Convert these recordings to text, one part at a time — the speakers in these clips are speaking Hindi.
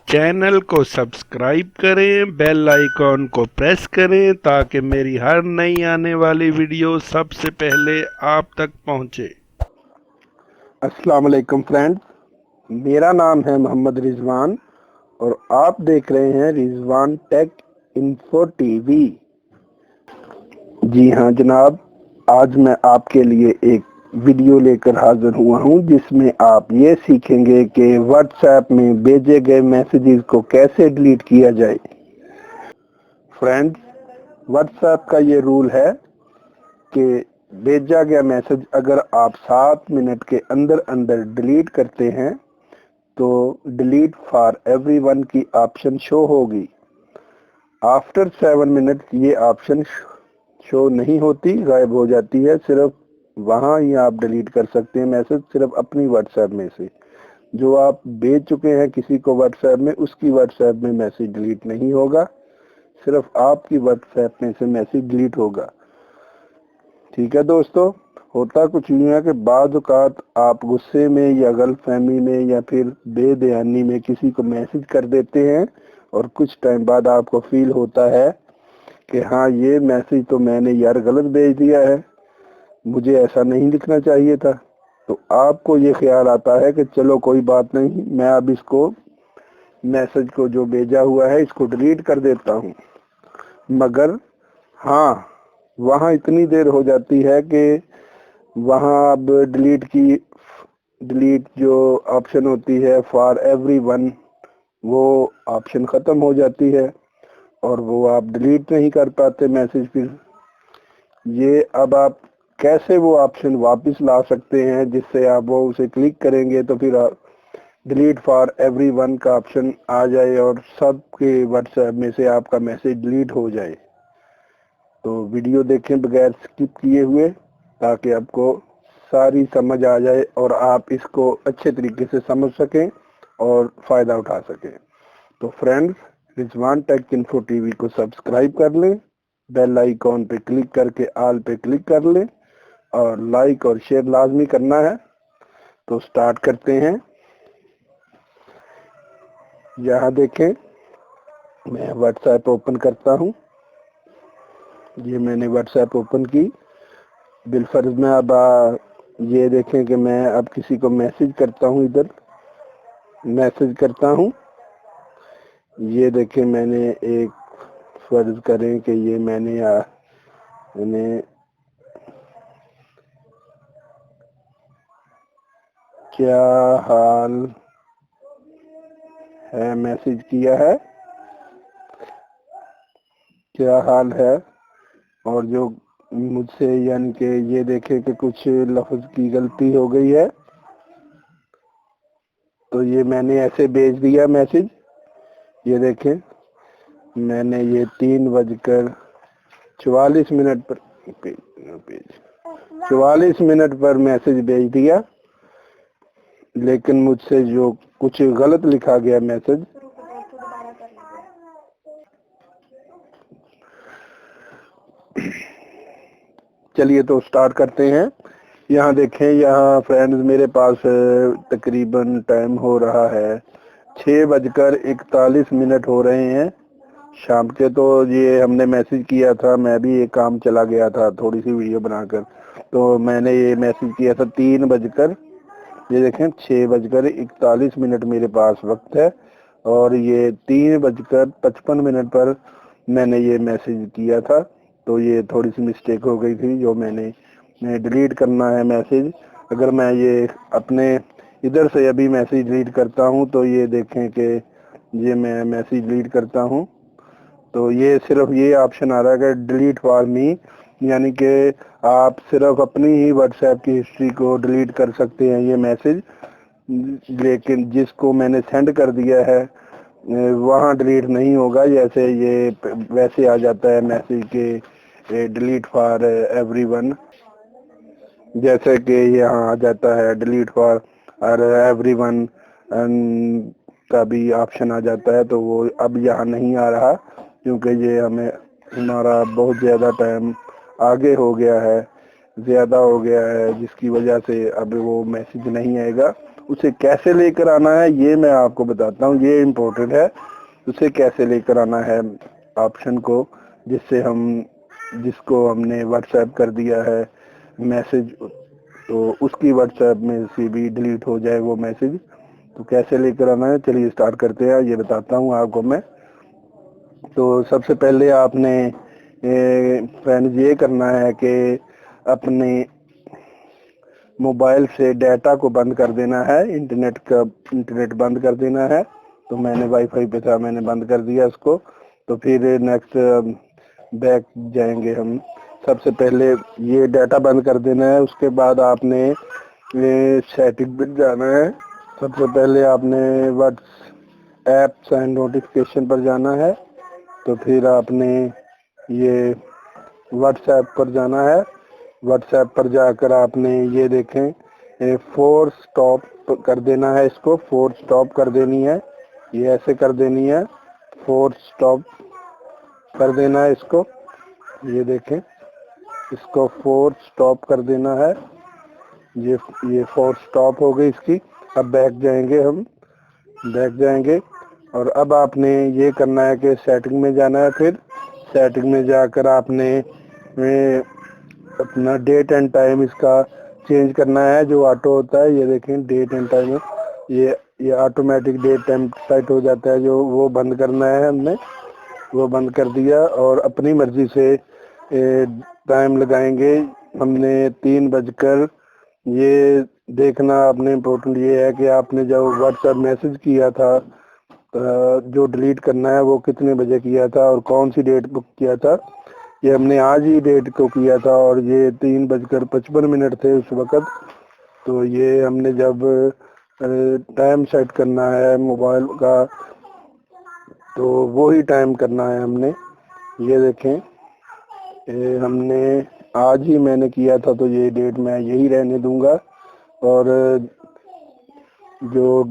चैनल को सब्सक्राइब करें, बेल आइकॉन को प्रेस करें ताकि मेरी हर नई आने वाली वीडियो सबसे पहले आप तक पहुंचे। अस्सलाम वालेकुम फ्रेंड्स, मेरा नाम है मोहम्मद रिजवान और आप देख रहे हैं रिजवान टेक इन्फो टीवी। जी हाँ जनाब, आज मैं आपके लिए एक वीडियो लेकर हाजिर हुआ हूँ जिसमें आप ये सीखेंगे कि व्हाट्सएप में भेजे गए मैसेजेस को कैसे डिलीट किया जाए। फ्रेंड्स, व्हाट्सएप का ये रूल है कि भेजा गया मैसेज अगर आप 7 मिनट के अंदर अंदर डिलीट करते हैं तो डिलीट फॉर एवरीवन की ऑप्शन शो होगी। आफ्टर 7 मिनट ये ऑप्शन शो नहीं होती, गायब हो जाती है। सिर्फ वहां ही आप डिलीट कर सकते हैं मैसेज, सिर्फ अपनी व्हाट्सएप में से। जो आप भेज चुके हैं किसी को व्हाट्सएप में, उसकी व्हाट्सएप में मैसेज डिलीट नहीं होगा, सिर्फ आपकी व्हाट्सएप में से मैसेज डिलीट होगा। ठीक है दोस्तों, होता कुछ यूँ है कि बाज़ औक़ात आप गुस्से में या गलतफहमी में या फिर बेध्यानी में किसी को मैसेज कर देते हैं और कुछ टाइम बाद आपको फील होता है कि हाँ ये मैसेज तो मैंने यार गलत भेज दिया है, मुझे ऐसा नहीं लिखना चाहिए था। तो आपको ये ख्याल आता है कि चलो कोई बात नहीं, मैं अब इसको मैसेज को जो भेजा हुआ है इसको डिलीट कर देता हूँ। मगर हाँ, वहाँ इतनी देर हो जाती है कि वहाँ अब डिलीट जो ऑप्शन होती है फॉर एवरीवन, वो ऑप्शन ख़त्म हो जाती है और वो आप डिलीट नहीं कर पाते मैसेज। फिर ये अब आप कैसे वो ऑप्शन वापस ला सकते हैं जिससे आप वो उसे क्लिक करेंगे तो फिर डिलीट फॉर एवरीवन का ऑप्शन आ जाए और सबके व्हाट्सएप में से आपका मैसेज डिलीट हो जाए। तो वीडियो देखें बगैर स्किप किए हुए ताकि आपको सारी समझ आ जाए और आप इसको अच्छे तरीके से समझ सकें और फ़ायदा उठा सकें। तो friends, Rizwan take info TV को सब्सक्राइब कर लें, बेल आइकॉन पे क्लिक करके ऑल पे क्लिक कर लें और लाइक और शेयर लाजमी करना है। तो स्टार्ट करते हैं। यहाँ देखें, मैं व्हाट्सएप ओपन करता हूँ। ये मैंने व्हाट्सएप ओपन की। बिलफर्ज में अब ये देखें कि मैं अब किसी को मैसेज करता हूँ, इधर मैसेज करता हूँ। ये देखें, मैंने एक फर्ज करें कि ये मैंने क्या हाल है मैसेज किया है, क्या हाल है, और जो मुझसे यानी कि ये देखें कि कुछ लफ्ज की गलती हो गई है तो ये मैंने ऐसे भेज दिया मैसेज। ये देखें, मैंने ये 3:44 पर 44 पर मैसेज भेज दिया, लेकिन मुझसे जो कुछ गलत लिखा गया मैसेज, चलिए तो स्टार्ट करते हैं। यहाँ देखें, यहाँ फ्रेंड्स मेरे पास तकरीबन टाइम हो रहा है 6:41 हो रहे हैं शाम के। तो ये हमने मैसेज किया था, मैं भी एक काम चला गया था थोड़ी सी वीडियो बनाकर, तो मैंने ये मैसेज किया था 3 बजकर, ये देखें 6:41 मेरे पास वक्त है और ये 3:55 पर मैंने ये मैसेज किया था। तो ये थोड़ी सी मिस्टेक हो गई थी जो मैंने डिलीट करना है मैसेज। अगर मैं ये अपने इधर से अभी मैसेज डिलीट करता हूँ तो ये देखें कि ये मैं मैसेज डिलीट करता हूँ तो ये सिर्फ ये ऑप्शन आ रहा है कि डिलीट फॉर मी, यानी कि आप सिर्फ अपनी ही व्हाट्सएप की हिस्ट्री को डिलीट कर सकते हैं ये मैसेज, लेकिन जिसको मैंने सेंड कर दिया है वहाँ डिलीट नहीं होगा। जैसे ये वैसे आ जाता है मैसेज के डिलीट फॉर एवरीवन, जैसे कि यहाँ आ जाता है डिलीट फॉर एवरीवन का भी ऑप्शन आ जाता है। तो वो अब यहाँ नहीं आ रहा क्योंकि ये हमारा बहुत ज़्यादा टाइम आगे हो गया है, ज़्यादा हो गया है, जिसकी वजह से अब वो मैसेज नहीं आएगा उसे कैसे लेकर आना है ये मैं आपको बताता हूँ, ये इम्पोर्टेंट है। उसे कैसे लेकर आना है ऑप्शन को, जिससे हम जिसको हमने व्हाट्सएप कर दिया है मैसेज, तो उसकी व्हाट्सएप में से भी डिलीट हो जाए वो मैसेज। तो कैसे लेकर आना है, चलिए स्टार्ट करते हैं, ये बताता हूँ आपको मैं। तो सबसे पहले आपने फ्रेंड्स ये करना है कि अपने मोबाइल से डाटा को बंद कर देना है, इंटरनेट बंद कर देना है। तो मैंने वाईफाई पे था, मैंने बंद कर दिया इसको। तो फिर नेक्स्ट बैक जाएंगे हम। सबसे पहले ये डाटा बंद कर देना है, उसके बाद आपने सेटिंग पे जाना है। सबसे पहले आपने व्हाट्सएप एंड नोटिफिकेशन पर जाना है। तो फिर आपने ये व्हाट्सएप पर जाना है। व्हाट्सएप पर जाकर आपने ये देखें फोर्स स्टॉप कर देना है, इसको फोर्स स्टॉप कर देनी है, ये ऐसे कर देनी है, फोर्स स्टॉप कर देना है इसको। ये देखें, इसको फोर्स स्टॉप कर देना है। ये फोर्स स्टॉप हो गई इसकी। अब बैक जाएंगे हम, बैक जाएंगे और अब आपने ये करना है कि सेटिंग में जाना है। फिर सेटिंग में जाकर आपने अपना डेट एंड टाइम इसका चेंज करना है, जो ऑटो होता है। ये देखें डेट एंड टाइम, ये ऑटोमेटिक डेट टाइम सेट हो जाता है, जो वो बंद करना है हमने, वो बंद कर दिया। और अपनी मर्जी से टाइम लगाएंगे हमने 3 बजकर। ये देखना आपने इम्पोर्टेंट ये है कि आपने जब व्हाट्सएप मैसेज किया था जो डिलीट करना है वो कितने बजे किया था और कौन सी डेट बुक किया था। ये हमने आज ही डेट को किया था और ये 3:55 थे उस वक़्त। तो ये हमने जब टाइम सेट करना है मोबाइल का, तो वो ही टाइम करना है हमने। ये देखें, हमने आज ही मैंने किया था, तो ये डेट मैं यही रहने दूंगा। और जो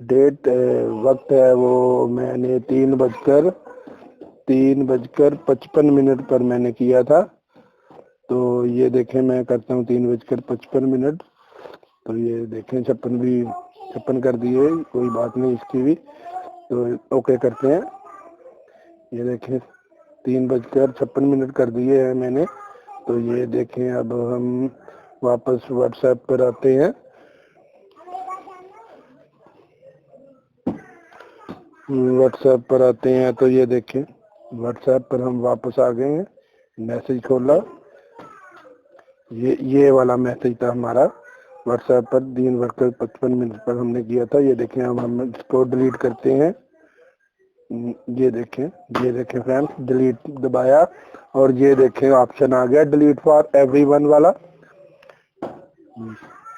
डेट वक्त है वो मैंने 3:55 पर मैंने किया था। तो ये देखें, मैं करता हूँ 3:55। तो ये देखें 56 कर दिए, कोई बात नहीं इसकी भी। तो ओके करते हैं। ये देखें 3:56 कर दिए हैं मैंने। तो ये देखें, अब हम वापस व्हाट्सएप पर आते हैं। व्हाट्सएप पर आते हैं तो ये देखें, व्हाट्सएप पर हम वापस आ गए हैं। मैसेज खोला, ये वाला मैसेज था हमारा व्हाट्सएप पर 3:55 पर हमने किया था। ये देखें, हम इसको डिलीट करते हैं। ये देखें फ्रेंड्स, डिलीट दबाया और ये देखें ऑप्शन आ गया डिलीट फॉर एवरीवन वाला।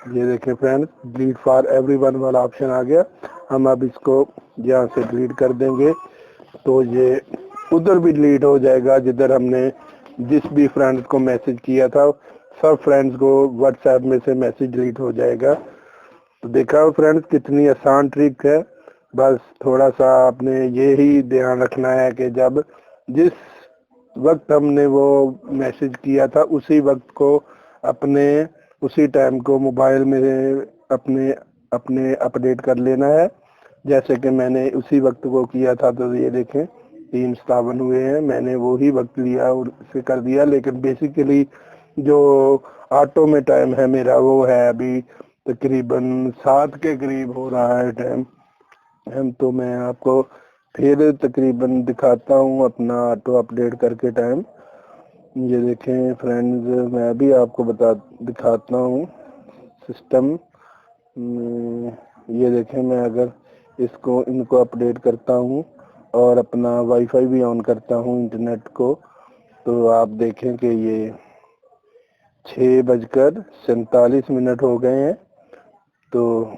ये देखें फ्रेंड्स, डिलीट फॉर एवरीवन वाला ऑप्शन आ गया। हम अब इसको यहाँ से डिलीट कर देंगे, तो ये उधर भी डिलीट हो जाएगा जिधर हमने जिस भी फ्रेंड्स को मैसेज किया था, सब फ्रेंड्स को व्हाट्सएप में से मैसेज डिलीट हो जाएगा। तो देखा फ्रेंड्स, कितनी आसान ट्रिक है। बस थोड़ा सा आपने ये ही ध्यान रखना है कि जब जिस वक्त हमने वो मैसेज किया था उसी वक्त को अपने उसी टाइम को मोबाइल में अपने अपने अपडेट कर लेना है। जैसे कि मैंने उसी वक्त को किया था, तो ये देखें 3:57 हुए हैं, मैंने वो ही वक्त लिया और उसे कर दिया। लेकिन बेसिकली जो ऑटो में टाइम है मेरा, वो है अभी तकरीबन 7 के करीब हो रहा है टाइम। तो मैं आपको फिर तकरीबन दिखाता हूँ अपना ऑटो अपडेट करके टाइम। ये देखें फ्रेंड्स, मैं भी आपको दिखाता हूँ सिस्टम। ये देखें, मैं अगर इनको अपडेट करता हूँ और अपना वाईफाई भी ऑन करता हूँ इंटरनेट को, तो आप देखें कि ये 6:47 हो गए हैं। तो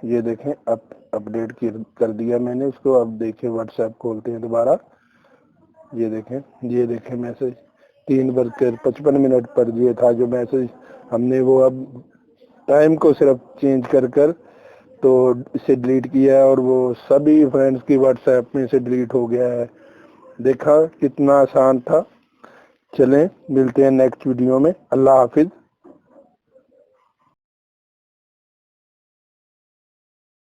ये देखें, अपडेट कर दिया मैंने उसको। अब देखें व्हाट्सएप खोलते हैं दोबारा। ये देखें मैसेज 3:55 पर दिए था जो मैसेज हमने, वो अब टाइम को सिर्फ चेंज कर तो इसे डिलीट किया है और वो सभी फ्रेंड्स की व्हाट्सएप में से डिलीट हो गया है। देखा कितना आसान था। चलें मिलते हैं नेक्स्ट वीडियो में। अल्लाह हाफिज।